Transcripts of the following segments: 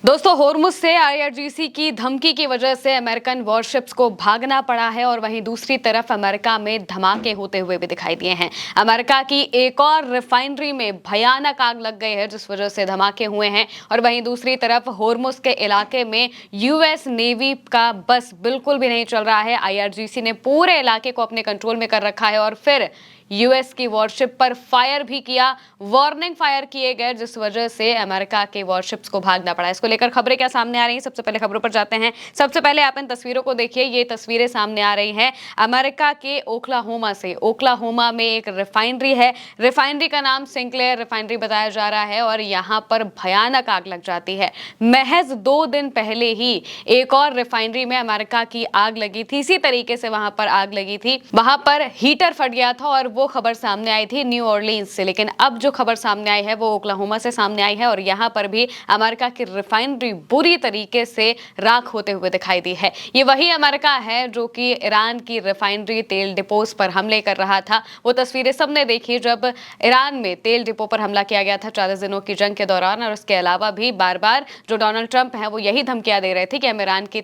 दोस्तों, होर्मुज से आईआरजीसी की धमकी की वजह से अमेरिकन वॉरशिप्स को भागना पड़ा है और वहीं दूसरी तरफ अमेरिका में धमाके होते हुए भी दिखाई दिए हैं। अमेरिका की एक और रिफाइनरी में भयानक आग लग गई है जिस वजह से धमाके हुए हैं और वहीं दूसरी तरफ होर्मुज के इलाके में यूएस नेवी का बस बिल्कुल भी नहीं चल रहा है। आईआरजीसी ने पूरे इलाके को अपने कंट्रोल में कर रखा है और फिर यूएस की वॉरशिप पर फायर भी किया, वार्निंग फायर किए गए जिस वजह से अमेरिका के वॉरशिप्स को भागना पड़ा। इसको लेकर खबरें क्या सामने आ रही हैं, सबसे पहले खबरों पर जाते हैं। सबसे पहले आप इन तस्वीरों को देखिए, ये तस्वीरें सामने आ रही हैं अमेरिका के ओक्लाहोमा से। ओक्लाहोमा में एक रिफाइनरी है, रिफाइनरी का नाम सिंक्लेयर रिफाइनरी बताया जा रहा है और यहाँ पर भयानक आग लग जाती है। महज 2 दिन पहले ही एक और रिफाइनरी में अमेरिका की आग लगी थी, इसी तरीके से वहां पर आग लगी थी, वहां पर हीटर फट गया था और वो खबर सामने आई थी न्यू ऑरलीन्स से। लेकिन अब जो खबर सामने आई है वो ओक्लाहोमा से सामने आई है और यहाँ पर भी अमेरिका की रिफाइनरी बुरी तरीके से राख होते हुए दिखाई दी है। ये वही अमेरिका है जो कि ईरान की रिफाइनरी तेल डिपोज पर हमले कर रहा था। वो तस्वीरें सबने देखी जब ईरान में तेल डिपो पर हमला किया गया था 40 दिनों की जंग के दौरान। और उसके अलावा भी बार बार जो डोनाल्ड ट्रंप है वो यही धमकियां दे रहे थे कि हम ईरान की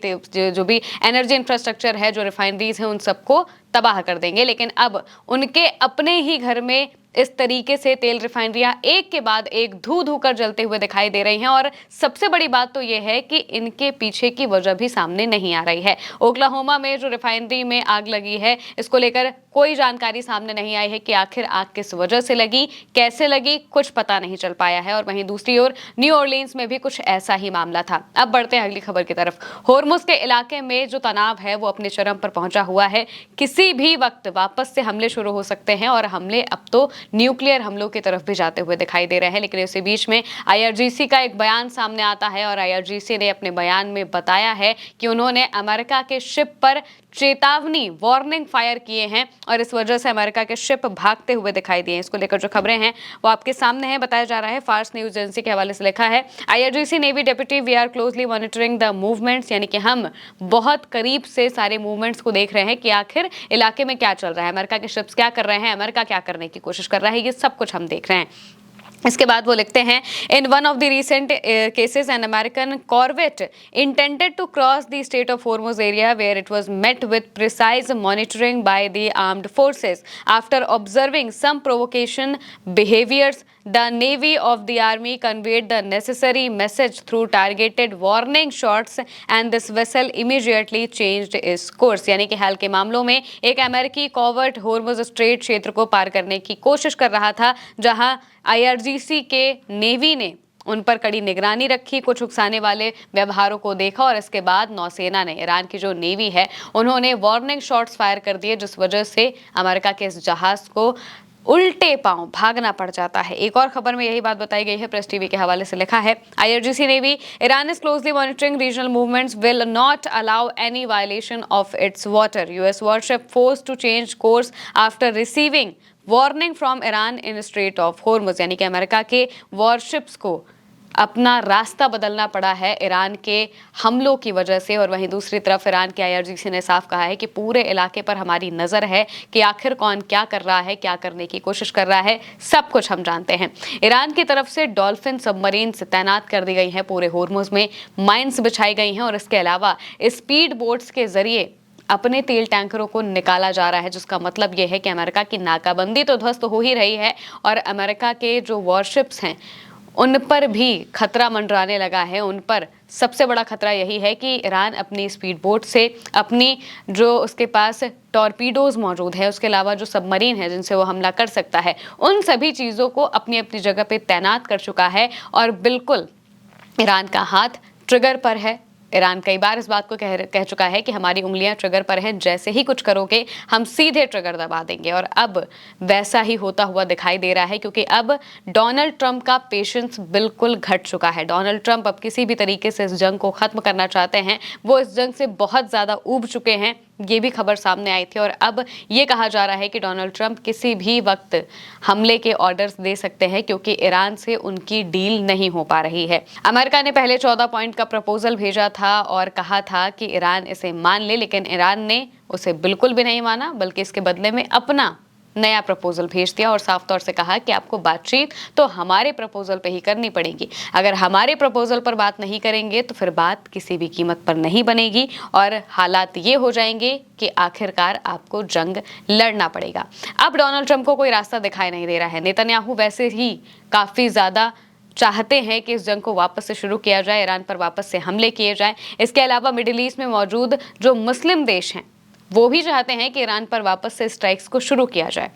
जो भी एनर्जी इंफ्रास्ट्रक्चर है, जो रिफाइनरीज है, उन सबको तबाह कर देंगे। लेकिन अब उनके अपने ही घर में इस तरीके से तेल रिफाइनरियां एक के बाद एक धू धू कर जलते हुए दिखाई दे रही हैं और सबसे बड़ी बात तो यह है कि इनके पीछे की वजह भी सामने नहीं आ रही है। ओक्लाहोमा में जो रिफाइनरी में आग लगी है, इसको लेकर कोई जानकारी सामने नहीं आई है कि आखिर आग किस वजह से लगी, कैसे लगी, कुछ पता नहीं चल पाया है। और वहीं दूसरी ओर न्यू ऑरलीन्स में भी कुछ ऐसा ही मामला था। अब बढ़ते हैं अगली खबर की तरफ। होर्मुज के इलाके में जो तनाव है वो अपने चरम पर पहुंचा हुआ है। किसी भी वक्त वापस से हमले शुरू हो सकते हैं और हमले अब तो न्यूक्लियर हमलों की तरफ भी जाते हुए दिखाई दे रहे हैं। लेकिन इसी बीच में आईआरजीसी का एक बयान सामने आता है और आईआरजीसी ने अपने बयान में बताया है कि उन्होंने अमेरिका के शिप पर चेतावनी वार्निंग फायर किए हैं और इस वजह से अमेरिका के शिप भागते हुए दिखाई दिए। इसको लेकर जो खबरें हैं वो आपके सामने है। बताया जा रहा है, फार्स न्यूज एजेंसी के हवाले से लिखा है, IRGC navy deputy, we are closely monitoring the movements, यानी कि हम बहुत करीब से सारे मूवमेंट्स को देख रहे हैं कि आखिर इलाके में क्या चल रहा है, अमेरिका के शिप्स क्या कर रहे हैं, अमेरिका क्या करने की कोशिश कर रहा है, ये सब कुछ हम देख रहे हैं। इसके बाद वो लिखते हैं, in one of the recent cases an American corvette intended to cross the state of Hormuz area where it was met with precise monitoring by the armed forces after observing some provocation behaviours the Navy of the Army conveyed the necessary message through targeted warning shots and this vessel immediately changed its course। यानी कि हाल के मामलों में एक अमेरिकी कॉवर्ट Hormuz strait क्षेत्र को पार करने की कोशिश कर रहा था, जहां आईआरजीसी के नेवी ने उन पर कड़ी निगरानी रखी, कुछ उकसाने वाले व्यवहारों को देखा और इसके बाद नौसेना ने, ईरान की जो नेवी है, उन्होंने वार्निंग शॉट्स फायर कर दिए जिस वजह से अमेरिका के इस जहाज को उल्टे पांव भागना पड़ जाता है। एक और खबर में यही बात बताई गई है, प्रेस टीवी के हवाले से लिखा है, IRGC navy, Iran is closely monitoring regional movements, will not allow any violation of its water, US warship force to change course after receiving warning from Iran in strait of Hormuz. यानी कि America के warships को अपना रास्ता बदलना पड़ा है Iran के हमलों की वजह से। और वहीं दूसरी तरफ ईरान के आईआरजीसी ने साफ कहा है कि पूरे इलाके पर हमारी नजर है कि आखिर कौन क्या कर रहा है, क्या करने की कोशिश कर रहा है, सब कुछ हम जानते हैं। ईरान की तरफ से डॉल्फिन सबमरीन्स तैनात कर दी गई हैं, पूरे होर्मुज में माइंस बिछाई गई हैं और इसके अलावा स्पीड बोट्स के जरिए अपने तेल टैंकरों को निकाला जा रहा है, जिसका मतलब यह है कि अमेरिका की नाकाबंदी तो ध्वस्त हो ही रही है और अमेरिका के जो वॉरशिप्स हैं उन पर भी खतरा मंडराने लगा है। उन पर सबसे बड़ा खतरा यही है कि ईरान अपनी स्पीड बोट से, अपनी जो उसके पास टॉर्पीडोज मौजूद है, उसके अलावा जो सबमरीन है जिनसे वो हमला कर सकता है, उन सभी चीज़ों को अपनी अपनी जगह पे तैनात कर चुका है और बिल्कुल ईरान का हाथ ट्रिगर पर है। ईरान कई बार इस बात को कह चुका है कि हमारी उंगलियां ट्रिगर पर हैं, जैसे ही कुछ करोगे हम सीधे ट्रिगर दबा देंगे। और अब वैसा ही होता हुआ दिखाई दे रहा है क्योंकि अब डोनाल्ड ट्रंप का पेशेंस बिल्कुल घट चुका है। डोनाल्ड ट्रंप अब किसी भी तरीके से इस जंग को खत्म करना चाहते हैं, वो इस जंग से बहुत ज़्यादा ऊब चुके हैं। ये भी खबर सामने आई थी और अब ये कहा जा रहा है कि डोनाल्ड ट्रंप किसी भी वक्त हमले के ऑर्डर्स दे सकते हैं क्योंकि ईरान से उनकी डील नहीं हो पा रही है। अमेरिका ने पहले 14 पॉइंट का प्रपोजल भेजा था और कहा था कि ईरान इसे मान ले, लेकिन ईरान ने उसे बिल्कुल भी नहीं माना, बल्कि इसके बदले में अपना नया प्रपोजल भेज दिया और साफ तौर से कहा कि आपको बातचीत तो हमारे प्रपोजल पे ही करनी पड़ेगी। अगर हमारे प्रपोजल पर बात नहीं करेंगे तो फिर बात किसी भी कीमत पर नहीं बनेगी और हालात ये हो जाएंगे कि आखिरकार आपको जंग लड़ना पड़ेगा। अब डोनाल्ड ट्रंप को कोई रास्ता दिखाई नहीं दे रहा है। नेतन्याहू वैसे ही काफी ज्यादा चाहते हैं कि इस जंग को वापस से शुरू किया जाए, ईरान पर वापस से हमले किए जाएं। इसके अलावा मिडिल ईस्ट में मौजूद जो मुस्लिम देश हैं वो भी चाहते हैं कि ईरान पर वापस से स्ट्राइक्स को शुरू किया जाए,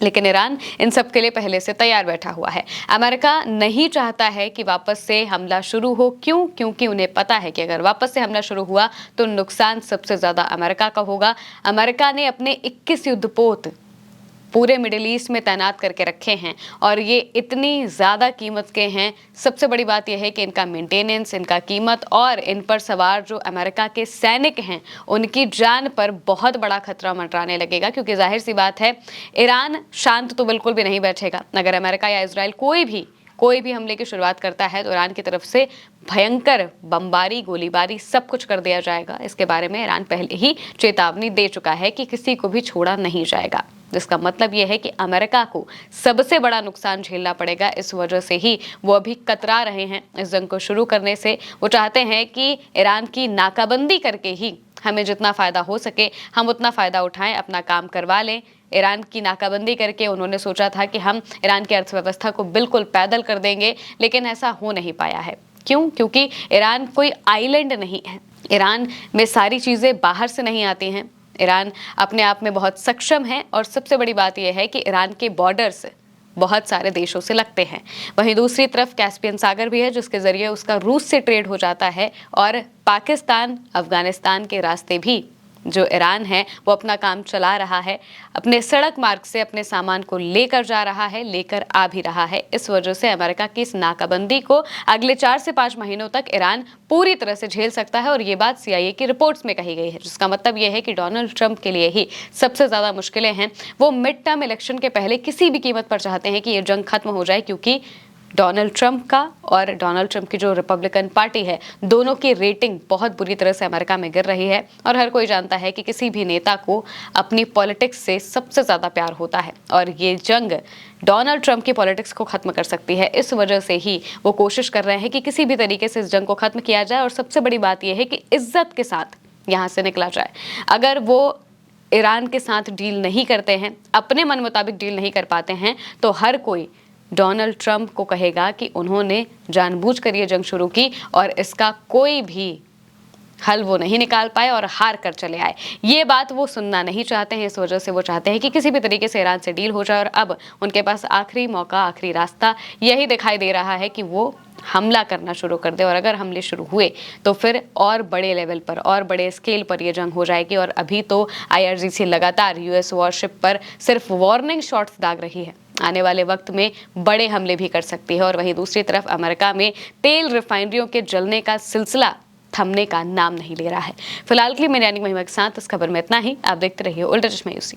लेकिन ईरान इन सब के लिए पहले से तैयार बैठा हुआ है। अमेरिका नहीं चाहता है कि वापस से हमला शुरू हो। क्यों? क्योंकि उन्हें पता है कि अगर वापस से हमला शुरू हुआ तो नुकसान सबसे ज्यादा अमेरिका का होगा। अमेरिका ने अपने 21 युद्धपोत पूरे मिडिल ईस्ट में तैनात करके रखे हैं और ये इतनी ज़्यादा कीमत के हैं। सबसे बड़ी बात यह है कि इनका मेंटेनेंस, इनका कीमत और इन पर सवार जो अमेरिका के सैनिक हैं उनकी जान पर बहुत बड़ा खतरा मंडराने लगेगा, क्योंकि जाहिर सी बात है ईरान शांत तो बिल्कुल भी नहीं बैठेगा। अगर अमेरिका या इजराइल कोई भी हमले की शुरुआत करता है तो ईरान की तरफ से भयंकर बमबारी, गोलीबारी सब कुछ कर दिया जाएगा। इसके बारे में ईरान पहले ही चेतावनी दे चुका है कि किसी को भी छोड़ा नहीं जाएगा, जिसका मतलब यह है कि अमेरिका को सबसे बड़ा नुकसान झेलना पड़ेगा। इस वजह से ही वो अभी कतरा रहे हैं इस जंग को शुरू करने से। वो चाहते हैं कि ईरान की नाकाबंदी करके ही हमें जितना फ़ायदा हो सके हम उतना फ़ायदा उठाएं, अपना काम करवा लें। ईरान की नाकाबंदी करके उन्होंने सोचा था कि हम ईरान की अर्थव्यवस्था को बिल्कुल पैदल कर देंगे, लेकिन ऐसा हो नहीं पाया है। क्यों? क्योंकि ईरान कोई आइलैंड नहीं है। ईरान में सारी चीज़ें बाहर से नहीं आती हैं। ईरान अपने आप में बहुत सक्षम है और सबसे बड़ी बात यह है कि ईरान के बॉर्डर्स बहुत सारे देशों से लगते हैं। वहीं दूसरी तरफ कैस्पियन सागर भी है, जिसके जरिए उसका रूस से ट्रेड हो जाता है और पाकिस्तान, अफगानिस्तान के रास्ते भी जो ईरान है वो अपना काम चला रहा है, अपने सड़क मार्ग से अपने सामान को लेकर जा रहा है, लेकर आ भी रहा है। इस वजह से अमेरिका की इस नाकाबंदी को अगले 4 से 5 महीनों तक ईरान पूरी तरह से झेल सकता है और ये बात CIA की रिपोर्ट्स में कही गई है, जिसका मतलब ये है कि डोनाल्ड ट्रंप के लिए ही सबसे ज़्यादा मुश्किलें हैं। वो मिड टर्म इलेक्शन के पहले किसी भी कीमत पर चाहते हैं कि ये जंग खत्म हो जाए, क्योंकि डोनाल्ड ट्रंप का और डोनाल्ड ट्रंप की जो रिपब्लिकन पार्टी है दोनों की रेटिंग बहुत बुरी तरह से अमेरिका में गिर रही है और हर कोई जानता है कि किसी भी नेता को अपनी पॉलिटिक्स से सबसे ज़्यादा प्यार होता है और ये जंग डोनाल्ड ट्रंप की पॉलिटिक्स को खत्म कर सकती है। इस वजह से ही वो कोशिश कर रहे हैं कि किसी भी तरीके से इस जंग को खत्म किया जाए और सबसे बड़ी बात यह है कि इज्जत के साथ यहाँ से निकला जाए। अगर वो ईरान के साथ डील नहीं करते हैं, अपने मन मुताबिक डील नहीं कर पाते हैं, तो हर कोई डोनाल्ड ट्रंप को कहेगा कि उन्होंने जानबूझकर ये जंग शुरू की और इसका कोई भी हल वो नहीं निकाल पाए और हार कर चले आए। ये बात वो सुनना नहीं चाहते हैं। इस वजह से वो चाहते हैं कि किसी भी तरीके से ईरान से डील हो जाए और अब उनके पास आखिरी मौका, आखिरी रास्ता यही दिखाई दे रहा है कि वो हमला करना शुरू कर दे। और अगर हमले शुरू हुए तो फिर और बड़े लेवल पर और बड़े स्केल पर यह जंग हो जाएगी। और अभी तो IRGC लगातार US वॉरशिप पर सिर्फ वार्निंग शॉट्स दाग रही है, आने वाले वक्त में बड़े हमले भी कर सकती है। और वहीं दूसरी तरफ अमेरिका में तेल रिफाइनरियों के जलने का सिलसिला थमने का नाम नहीं ले रहा है। फिलहाल के लिए मेरे यानी महिमा के साथ इस खबर में इतना ही। आप देखते रहिए उल्टा चश्मा UC।